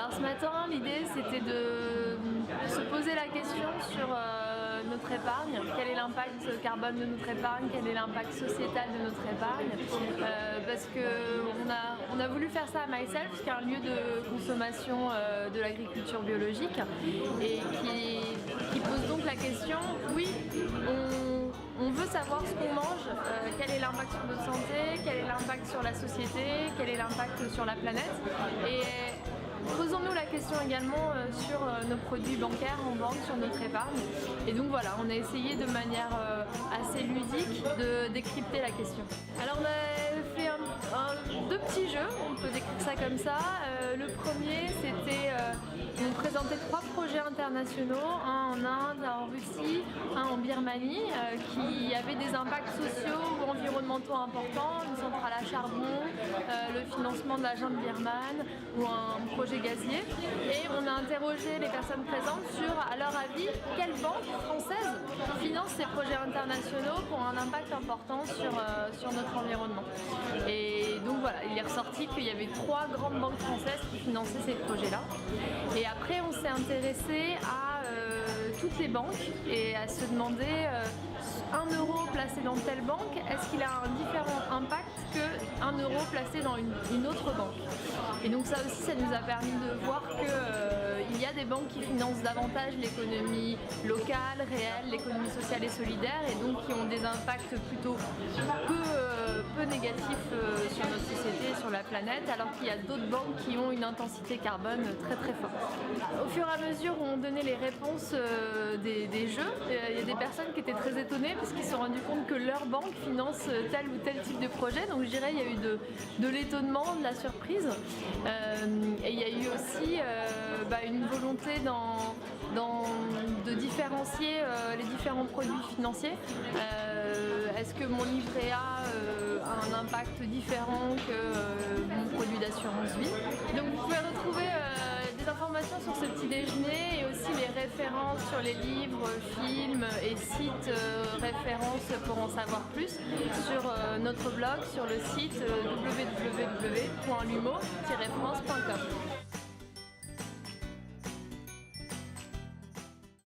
Alors ce matin, l'idée c'était de se poser la question sur notre épargne, quel est l'impact carbone de notre épargne, quel est l'impact sociétal de notre épargne, parce qu'on a voulu faire ça à MySelf, qui est un lieu de consommation de l'agriculture biologique et qui pose donc la question, oui, on veut savoir ce qu'on mange, quel est l'impact sur notre santé, quel est l'impact sur la société, quel est l'impact sur la planète. Et posons-nous la question également sur nos produits bancaires en banque, sur notre épargne. Et donc voilà, on a essayé de manière assez ludique de décrypter la question. Alors on a fait deux petits jeux, on peut décrire ça comme ça. Le premier c'était, on présentait 3 projets internationaux, un en Inde, un en Russie, un en Birmanie, qui avaient des impacts sociaux ou environnementaux importants, une centrale à charbon, le financement de la junte birmane ou un projet gazier. Et on a interrogé les personnes présentes sur, à leur avis, quelle banque française finance ces projets internationaux pour un impact important sur notre environnement. Et donc voilà, il est ressorti qu'il y avait 3 grandes banques françaises qui finançaient ces projets-là. Et après, on s'est intéressé à toutes les banques et à se demander 1 euro placé dans telle banque, est-ce qu'il a un différent impact que 1 euro placé dans une autre banque. Et donc ça aussi, ça nous a permis de voir qu'il y a des banques qui financent davantage l'économie locale, réelle, l'économie sociale et solidaire, et donc qui ont des impacts plutôt peu négatifs sur notre société et sur la planète, alors qu'il y a d'autres banques qui ont une intensité carbone très très forte. Au fur et à mesure où on donnait les réponses des jeux, il y a des personnes qui étaient très étonnées parce qu'ils se sont rendus compte que leur banque finance tel ou tel type de projet. Donc je dirais il y a eu de l'étonnement, de la surprise. Et il y a eu aussi une volonté de différencier les différents produits financiers. Est-ce que mon livret A a un impact différent que mon produit d'assurance vie? Donc vous pouvez retrouver des informations sur ce petit déjeuner et aussi les références sur les livres, films et sites références pour en savoir plus sur notre blog, sur le site www.lumo-france.com.